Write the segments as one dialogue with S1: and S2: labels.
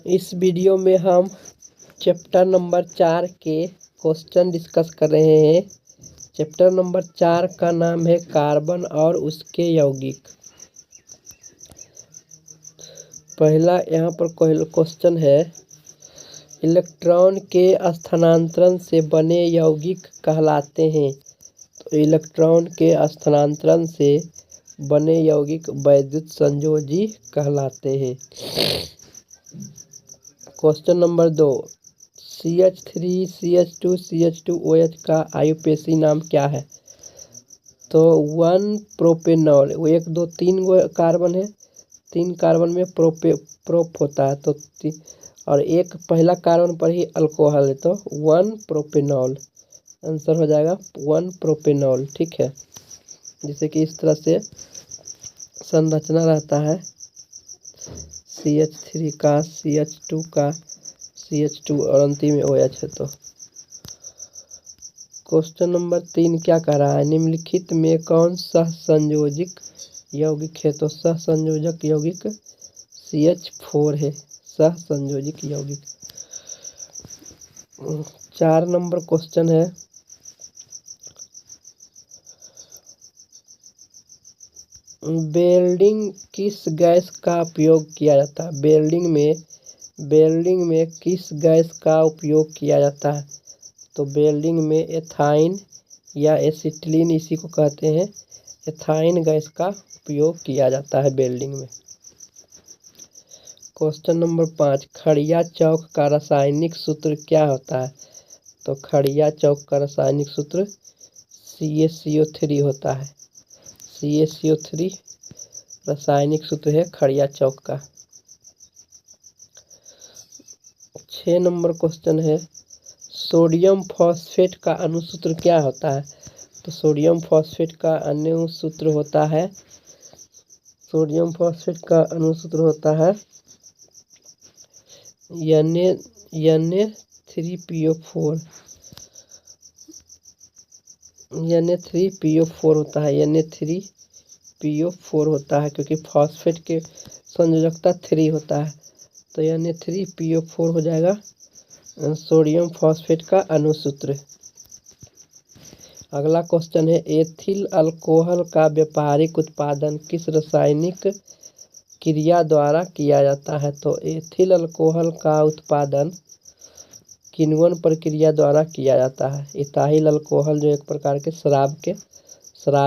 S1: इस वीडियो में हम चैप्टर नंबर 4 के क्वेश्चन डिस्कस कर रहे हैं। चैप्टर नंबर 4 का नाम है कार्बन और उसके यौगिक। पहला यहाँ पर क्वेश्चन है, इलेक्ट्रॉन के स्थानांतरण से बने यौगिक कहलाते हैं। तो इलेक्ट्रॉन के स्थानांतरण से बने यौगिक वैद्युत संयोजी कहलाते हैं। Question number 2, CH3 CH2 CH2OH का आयुपेशी नाम क्या है? तो 1 प्रोपेनॉल। 1 2 3 कार्बन है, 3 कार्बन में प्रोप होता है तो और एक पहला कार्बन पर ही अल्कोहल है तो 1 प्रोपेनॉल आंसर हो जाएगा 1 प्रोपेनॉल। ठीक है, जिसे कि इस तरह से संरचना रहता है, CH3 का, CH2 का, CH2 और अंतिम में OH है। तो क्वेश्चन नंबर 3 क्या कह रहा है, निम्नलिखित में कौन सहसंयोजक यौगिक है? तो सहसंयोजक यौगिक CH4 है, सहसंयोजक यौगिक। 4 नंबर क्वेश्चन है, वेल्डिंग किस गैस का उपयोग किया जाता है? वेल्डिंग में किस गैस का उपयोग किया जाता है? तो वेल्डिंग में एथाइन या एसिटिलीन, इसी को कहते हैं, एथाइन गैस का उपयोग किया जाता है वेल्डिंग में। क्वेश्चन नंबर 5, खड़िया चौक का रासायनिक सूत्र क्या होता है? तो खड़िया चौक का रासायनिक सूत्र CaCO3 होता है। CaCO3 रासायनिक सूत्र है खड़िया चौक का। 6 नंबर क्वेश्चन है, सोडियम फॉस्फेट का अणुसूत्र क्या होता है? तो सोडियम फॉस्फेट का अणुसूत्र होता है, सोडियम फॉस्फेट का अणुसूत्र होता है Na3PO4 होता है, Na3PO4 होता है, क्योंकि फॉस्फेट के संयोजकता 3 होता है तो Na3PO4 हो जाएगा सोडियम फॉस्फेट का अणुसूत्र। अगला क्वेश्चन है, एथिल अल्कोहल का व्यापारिक उत्पादन किस रासायनिक क्रिया द्वारा किया जाता है? तो एथिल अल्कोहल का उत्पादन किण्वन प्रक्रिया द्वारा किया जाता है। इथाइल अल्कोहल जो एक प्रकार के शराब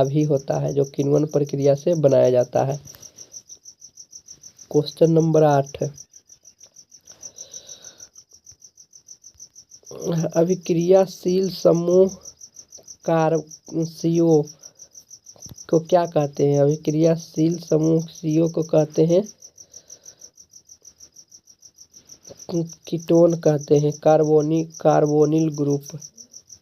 S1: ही होता है, जो किण्वन प्रक्रिया से बनाया जाता है। क्वेश्चन नंबर 8, अभिक्रियाशील समूह CO को क्या कहते हैं? अभिक्रियाशील समूह CO को कहते हैं कीटोन कहते हैं, कार्बोनिल ग्रुप,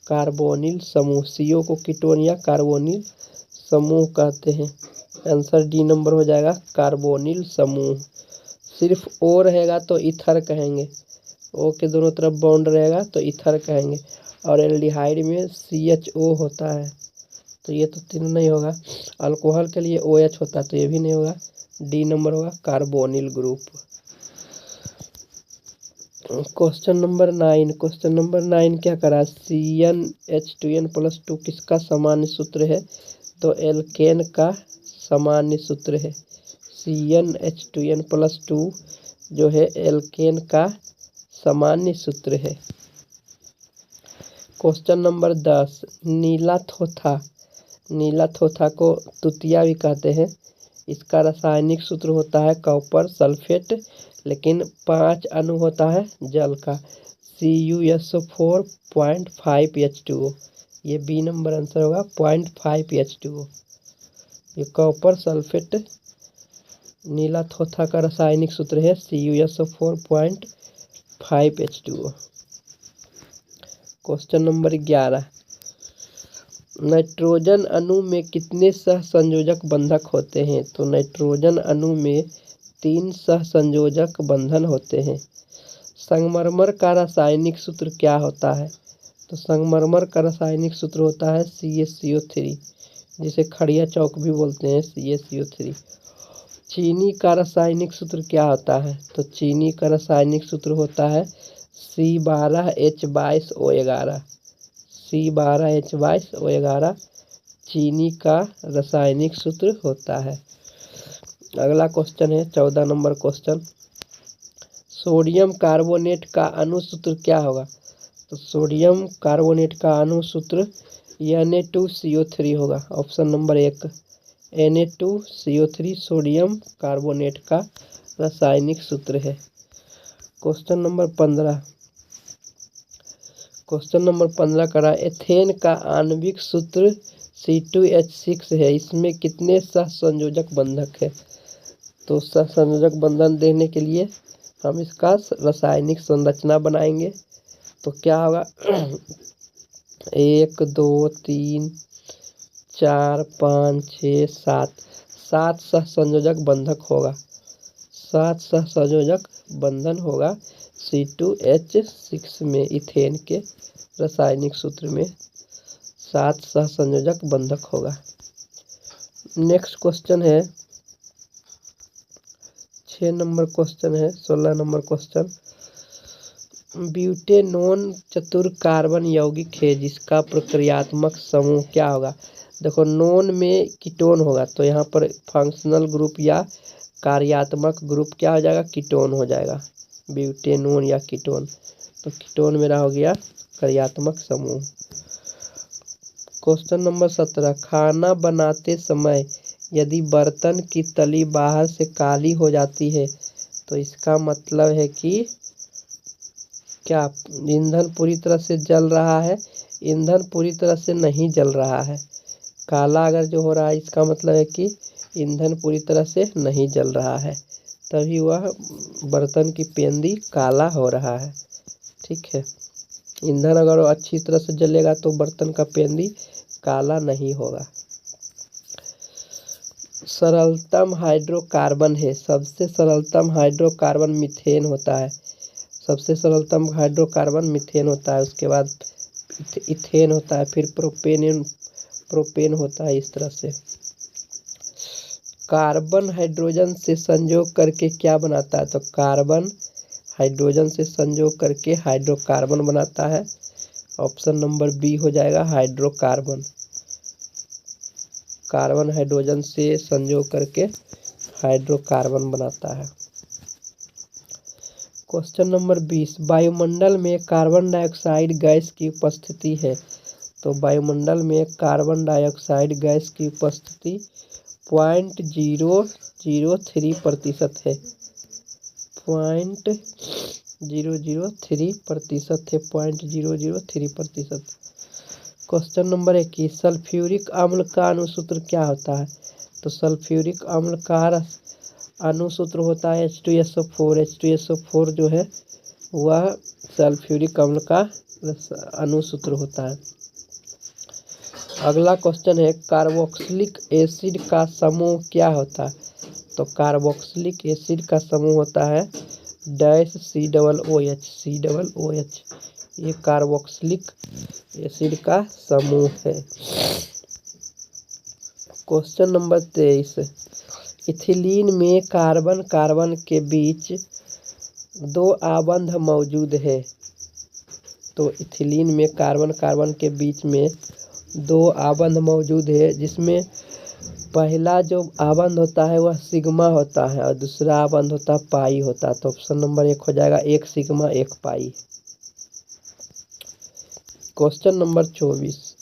S1: कार्बोनिल समूह। CO को कीटोन या कार्बोनिल समूह कहते हैं। आंसर डी नंबर हो जाएगा कार्बोनिल समूह। सिर्फ O रहेगा तो ईथर कहेंगे, O के दोनों तरफ बॉन्ड रहेगा तो ईथर कहेंगे, और एल्डिहाइड में CHO होता है तो ये तो तीनों नहीं होगा। अल्कोहल के लिए OH होता है तो ये भी नहीं होगा, डी नंबर होगा कार्बोनिल ग्रुप। क्वेश्चन नंबर 9 क्या करा, CnH2n+2 किसका सामान्य सूत्र है? तो एल्केन का सामान्य सूत्र है। CnH2n+2 जो है एल्केन का सामान्य सूत्र है। क्वेश्चन नंबर 10, नीला थोथा को तुतिया भी कहते हैं। इसका रासायनिक सूत्र होता है कॉपर सल्फेट, लेकिन 5 अणु होता है जल का, CuSO4.5H2O। ये बी नंबर आंसर होगा 0.5H2O। ये कॉपर सल्फेट नीला थोथा का रासायनिक सूत्र है CuSO4.5H2O। क्वेश्चन नंबर 11, नाइट्रोजन अणु में कितने सहसंयोजक बंधक होते हैं? तो नाइट्रोजन अणु में 3 सहसंयोजक बंधन होते हैं। संगमरमर का रासायनिक सूत्र क्या होता है? तो संगमरमर का रासायनिक सूत्र होता है CaCO3, जिसे खड़िया चौक भी बोलते हैं, CaCO3। चीनी का रासायनिक सूत्र क्या होता है? तो चीनी का रासायनिक सूत्र होता है C12H22O11। C12H22O11 चीनी का रासायनिक सूत्र होता है। अगला क्वेश्चन है 14 नंबर क्वेश्चन। सोडियम कार्बोनेट का अणु सूत्र क्या होगा? तो सोडियम कार्बोनेट का अणु सूत्र Na2CO3 होगा। Option number 1 Na2CO3 sodium carbonate का रासायनिक सूत्र है। क्वेश्चन नंबर 15 करा। एथेन का आणविक सूत्र C2H6 है। इसमें कितने सहसंयोजक बंधक है? तो सहसंयोजक बंधन देने के लिए हम इसका रासायनिक संरचना बनाएंगे। तो क्या होगा 1 2 3 4 5 6 7 सहसंयोजक बंधक होगा। 7 सहसंयोजक बंधन होगा C2H6 में। इथेन के रासायनिक सूत्र में 7 सहसंयोजक बंधक होगा। नेक्स्ट क्वेश्चन है 6 नंबर क्वेश्चन है 16 नंबर क्वेश्चन। ब्यूटेनोन चतुर कार्बन यौगिक है जिसका प्रक्रियात्मक समूह क्या होगा? देखो नोन में कीटोन होगा तो यहाँ पर फंक्शनल ग्रुप या कार्यात्मक ग्रुप क्या हो जाएगा? कीटोन हो जाएगा। ब्यूटेनोन या कीटोन, तो कीटोन मेरा हो गया कार्यात्मक समूह। क्वेश्चन नंबर 17 खाना बनाते समय यदि बर्तन की तली बाहर से काली हो जाती है तो इसका मतलब है कि क्या ईंधन पूरी तरह से जल रहा है? ईंधन पूरी तरह से नहीं जल रहा है। काला अगर जो हो रहा है इसका मतलब है कि ईंधन पूरी तरह से नहीं जल रहा है, तभी वह बर्तन की पेंदी काला हो रहा है। ठीक है, ईंधन अगर अच्छी तरह से जलेगा तो बर्तन का पेंदी काला नहीं होगा। सरलतम हाइड्रोकार्बन है। सबसे सरलतम हाइड्रोकार्बन मीथेन होता है। सबसे सरलतम हाइड्रोकार्बन मीथेन होता है। उसके बाद इथेन होता है, फिर प्रोपेन होता है। इस तरह से कार्बन हाइड्रोजन से संयोग करके क्या बनाता है? तो कार्बन हाइड्रोजन से संयोग करके हाइड्रोकार्बन बनाता है। ऑप्शन नंबर बी हो जाएगा हाइड्रोकार्बन। कार्बन हाइड्रोजन से संयोग करके हाइड्रोकार्बन बनाता है। क्वेश्चन नंबर 20 वायुमंडल में कार्बन डाइऑक्साइड गैस की उपस्थिति है। तो वायुमंडल में कार्बन डाइऑक्साइड गैस की उपस्थिति 0.003% है। 0.003% है। 0.003%। क्वेश्चन नंबर 21 सल्फ्यूरिक अम्ल का अणुसूत्र क्या होता है? तो सल्फ्यूरिक अम्ल का अणुसूत्र होता है H2SO4। H2SO4 जो है वह सल्फ्यूरिक अम्ल का अणुसूत्र होता है। अगला क्वेश्चन है कार्बोक्सिलिक एसिड का समूह क्या होता है? तो कार्बोक्सिलिक एसिड का समूह होता है COOH। ये कार्बोक्सिलिक एसिड का समूह है। क्वेश्चन नंबर 23 इथिलीन में कार्बन कार्बन के बीच 2 आबंध मौजूद है। तो इथिलीन में कार्बन कार्बन के बीच में 2 आबंध मौजूद है, जिसमें पहला जो आबंध होता है वह सिग्मा होता है और दूसरा आबंध होता है पाई होता है। तो ऑप्शन नंबर 1 हो जाएगा 1 सिग्मा 1 पाई। क्वेश्चन नंबर 24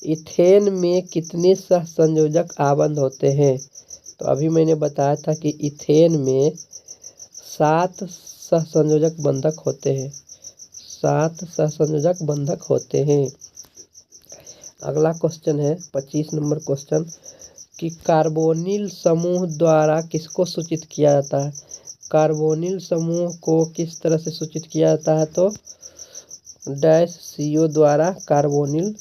S1: इथेन में कितने सहसंयोजक आबंध होते हैं? तो अभी मैंने बताया था कि इथेन में 7 सहसंयोजक बंधक होते हैं। 7 सहसंयोजक बंधक होते हैं। अगला क्वेश्चन है 25 नंबर क्वेश्चन कि कार्बोनिल समूह द्वारा किसको सूचित किया जाता है? कार्बोनिल समूह को किस तरह से सूचित किया जाता है? तो CO द्वारा कार्बोनिल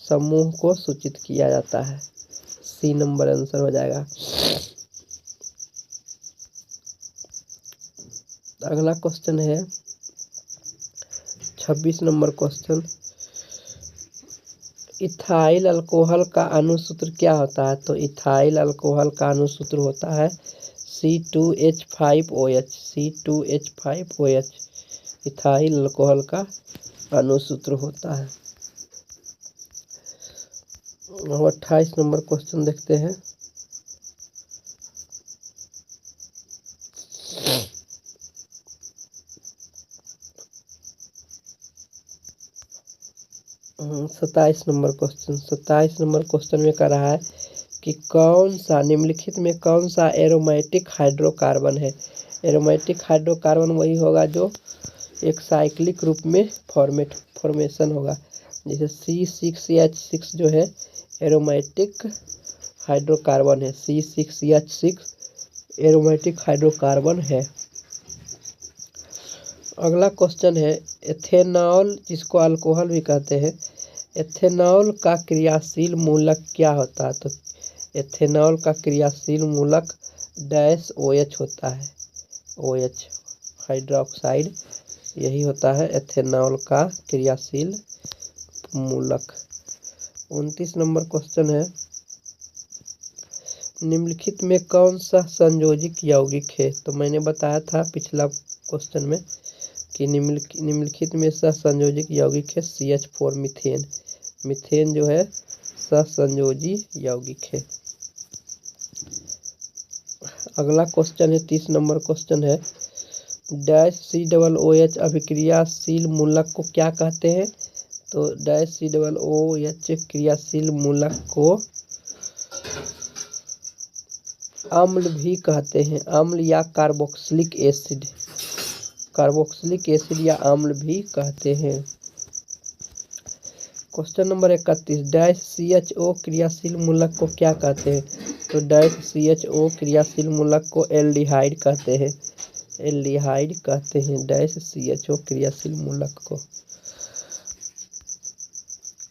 S1: समूह को सूचित किया जाता है। सी नंबर आंसर हो जाएगा। अगला क्वेश्चन है 26 नंबर क्वेश्चन इथाइल अल्कोहल का अणुसूत्र क्या होता है? तो इथाइल अल्कोहल का अणुसूत्र होता है C2H5OH, C2H5OH इथाइल अल्कोहल का अणुसूत्र होता है। अब 28 नंबर क्वेश्चन देखते हैं। सत्ताईस नंबर क्वेश्चन में कह रहा है कि कौन सा निम्नलिखित में कौन सा एरोमेटिक हाइड्रोकार्बन है। एरोमेटिक हाइड्रोकार्बन वही होगा जो एक साइक्लिक रूप में फॉर्मेशन होगा। जैसे C6H6 जो है एरोमेटिक हाइड्रोकार्बन है, C6H6 एरोमेटिक हाइड्रोकार्बन है। अगला क्वेश्चन है एथेनॉल जिसको अल्कोहल भी कहते हैं, एथेनॉल का क्रियाशील मूलक क्या होता है। तो एथेनॉल का क्रियाशील मूलक डैश OH होता है, OH हाइड्रोक्साइड, यही होता है एथेनॉल का क्रियाशील मूलक। 29 नंबर क्वेश्चन है निम्नलिखित में कौन सा संयोजिक यौगिक है। तो मैंने बताया था पिछला क्वेश्चन में कि निम्नलिखित में सहसंयोजिक यौगिक है CH4 मीथेन। मीथेन जो है सहसंयोजी यौगिक है। अगला क्वेश्चन है 30 नंबर क्वेश्चन है डैश COOH अभिक्रियाशील मूलक को क्या कहते हैं। तो डैश COOH क्रियाशील मूलक को अम्ल भी कहते हैं, अम्ल या कार्बोक्सिलिक एसिड, कार्बोक्सिलिक एसिड या अम्ल भी कहते हैं। क्वेश्चन नंबर 31 डैश CHO क्रियाशील मूलक को क्या कहते हैं। तो डैश CHO क्रियाशील मूलक को एल्डिहाइड कहते हैं, एल्डिहाइड कहते हैं डैश CHO क्रियाशील मूलक को।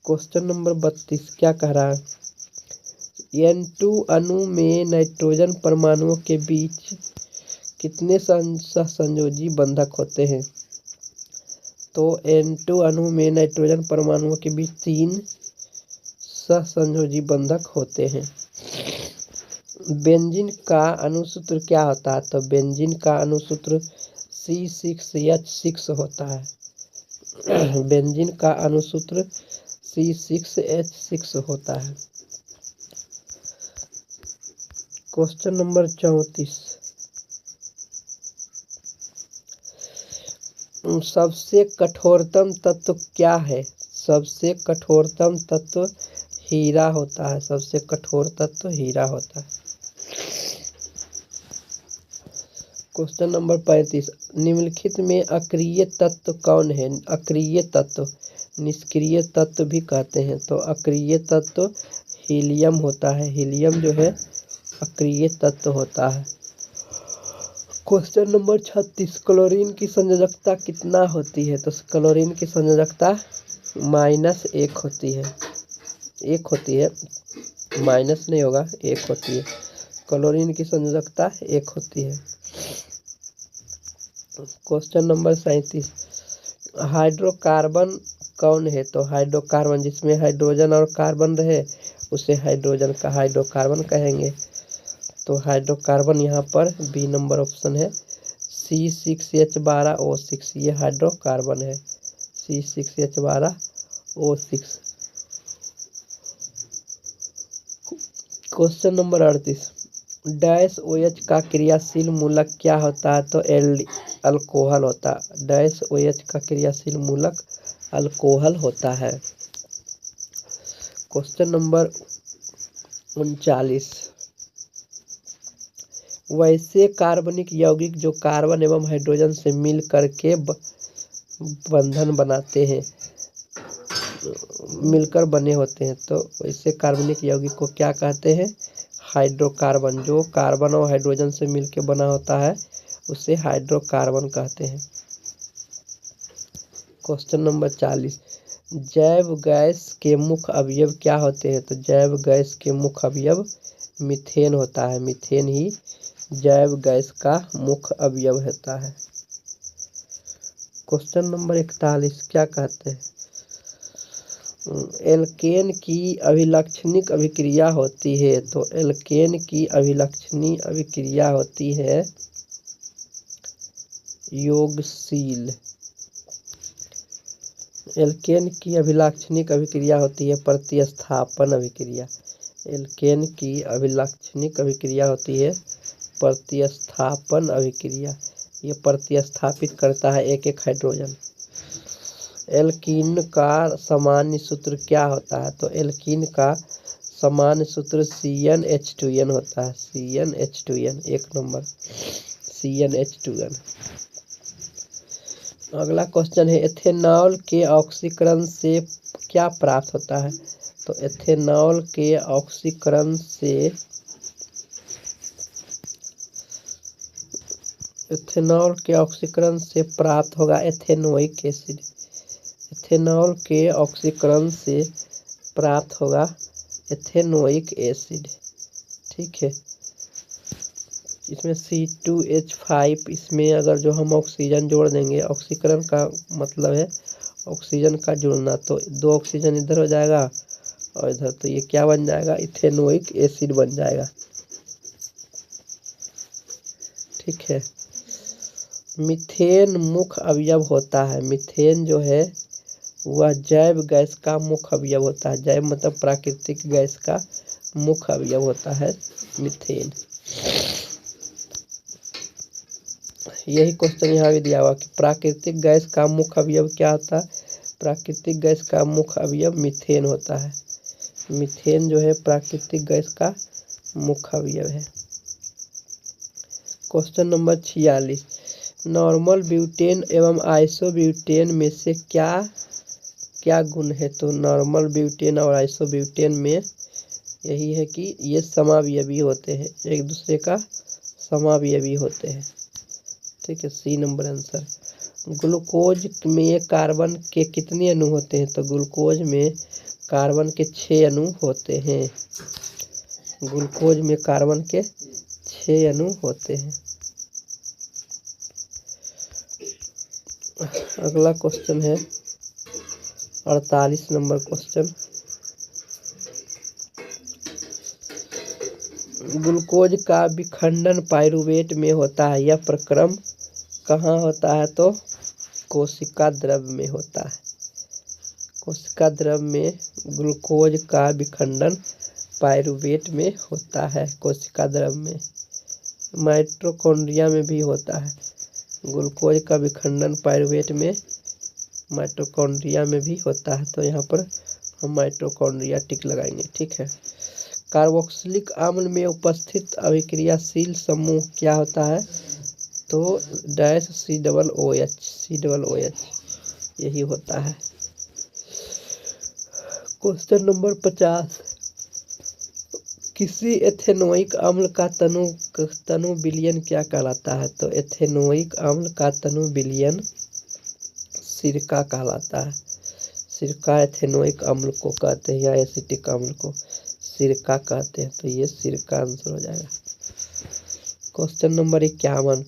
S1: क्वेश्चन नंबर 32 क्या कह रहा है N2 अणु में नाइट्रोजन परमाणुओं के बीच कितने सहसंयोजी बंधक होते हैं। तो N2 अणु में नाइट्रोजन परमाणुओं के बीच 3 सहसंयोजी बंधक होते हैं। बेंजीन का अणुसूत्र क्या होता है। तो बेंजीन का अणुसूत्र C6H6 होता है, बेंजीन का अणुसूत्र C6H6 होता है। क्वेश्चन नंबर 34 सबसे कठोरतम तत्व क्या है। सबसे कठोरतम तत्व हीरा होता है, सबसे कठोर तत्व हीरा होता है। क्वेश्चन नंबर 35 निम्नलिखित में अक्रिय तत्व कौन है। अक्रिय तत्व निष्क्रिय तत्व भी कहते हैं। तो अक्रिय तत्व हीलियम होता है, हीलियम जो है अक्रिय तत्व होता है। क्वेश्चन नंबर 36 क्लोरीन की संयोजकता कितना होती है। तो क्लोरीन की संयोजकता -1 होती है, 1 होती है, माइनस नहीं होगा, 1 होती है। क्लोरीन की संयोजकता 1 होती है। क्वेश्चन नंबर 37 हाइड्रोकार्बन कौन है। तो हाइड्रोकार्बन जिसमें हाइड्रोजन और कार्बन रहे उसे हाइड्रोजन का हाइड्रोकार्बन कहेंगे। तो हाइड्रोकार्बन यहाँ पर बी नंबर ऑप्शन है C6H12O6, ये हाइड्रोकार्बन है C6H12O6। Question number 38 dash OH का क्रियाशील मूलक क्या होता है। तो अल्कोहल होता है, डैश OH का क्रियाशील मूलक अल्कोहल होता है। क्वेश्चन नंबर 39 वैसे कार्बनिक यौगिक जो कार्बन एवं हाइड्रोजन से मिल करके बंधन बनाते हैं, मिलकर बने होते हैं। तो वैसे कार्बनिक यौगिक को क्या कहते हैं। हाइड्रोकार्बन, जो कार्बन और हाइड्रोजन से मिलकर बना होता है उसे हाइड्रोकार्बन कहते हैं। क्वेश्चन नंबर 40 जैव गैस के मुख्य अवयव क्या होते हैं। तो जैव गैस के मुख्य अवयव मीथेन होता है, मीथेन ही जैव गैस का मुख्य अवयव होता है। क्वेश्चन नंबर 41 क्या कहते हैं एल्केन की अभिलक्षणिक अभिक्रिया होती है, तो एल्केन की अभिलक्षणीय अभिक्रिया होती है योगशील। एल्केन की अभिलाक्षणिक अभिक्रिया होती है प्रतिस्थापन अभिक्रिया। एल्केन की अभिलाक्षणिक अभिक्रिया होती है प्रतिस्थापन अभिक्रिया। ये प्रतिस्थापित करता है एक एक हाइड्रोजन। एल्कीन का सामान्य सूत्र क्या होता है? तो एल्कीन का सामान्य सूत्र CnH2n होता है। CnH2n, एक नंबर CnH2n। अगला क्वेश्चन है एथेनॉल के ऑक्सीकरण से क्या प्राप्त होता है? तो एथेनॉल के ऑक्सीकरण से प्राप्त होगा एथेनोइक एसिड। एथेनॉल के ऑक्सीकरण से प्राप्त होगा एथेनोइक एसिड। ठीक है, इसमें C2H5, इसमें अगर जो हम ऑक्सीजन जोड़ देंगे, ऑक्सीकरण का मतलब है ऑक्सीजन का जुड़ना, तो 2 ऑक्सीजन इधर हो जाएगा और इधर, तो ये क्या बन जाएगा? इथेनोइक एसिड बन जाएगा। ठीक है, मीथेन मुख्य अवयव होता है। मीथेन जो है वह जैव गैस का मुख्य अवयव होता है। जैव मतलब प्राकृतिक गैस का मुख्य अवयव होता है मीथेन। यही क्वेश्चन यहाँ भी दिया हुआ कि प्राकृतिक गैस का मुख्य अवयव क्या होता है? प्राकृतिक गैस का मुख्य अवयव मीथेन होता है। मीथेन जो है प्राकृतिक गैस का मुख्य अवयव है। क्वेश्चन नंबर 46, नॉर्मल ब्यूटेन एवं आइसोब्यूटेन में से क्या क्या गुण है? तो नॉर्मल ब्यूटेन और आइसोब्यूटेन में यही है कि ये समावयवी होते हैं, एक दूसरे का समावयवी होते हैं। ठीक है, C नंबर आंसर। ग्लूकोज में कार्बन के कितने अणु होते हैं? तो ग्लूकोज में कार्बन के 6 अणु होते हैं। ग्लूकोज में कार्बन के 6 अणु होते हैं। अगला क्वेश्चन है 48 नंबर क्वेश्चन। ग्लूकोज का विखंडन पाइरूवेट में होता है। यह प्रक्रम कहाँ होता है? तो कोशिका द्रव्य में होता है। कोशिका द्रव्य में ग्लूकोज का विखंडन पाइरूवेट में होता है। कोशिका द्रव्य में, माइटोकॉन्ड्रिया में भी होता है। ग्लूकोज का विखंडन पाइरूवेट में माइटोकॉन्ड्रिया में भी होता है, तो यहाँ पर हम माइटोकॉन्ड्रिया टिक लगाएंगे। ठीक है, कार्बोक्सिलिक अम्ल में उपस्थित अभिक्रियाशील समूह क्या होता है? तो COOH यही होता है। क्वेश्चन नंबर 50, किसी एथेनोइक अम्ल का तनु विलयन क्या कहलाता है? तो एथेनोइक अम्ल का तनु विलयन सिरका कहलाता है। सिरका एथेनोइक अम्ल को कहते हैं, या एसिटिक अम्ल को सिरका कहते हैं, तो ये सिरका आंसर हो जाएगा। क्वेश्चन नंबर 51,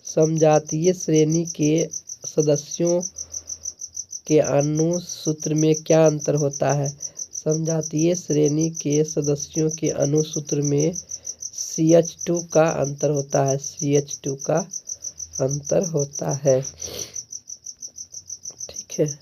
S1: समजातीय श्रेणी के सदस्यों के अणुसूत्र में क्या अंतर होता है? समजातीय श्रेणी के सदस्यों के अणुसूत्र में CH2 का अंतर होता है। CH2 का अंतर होता है। ठीक है।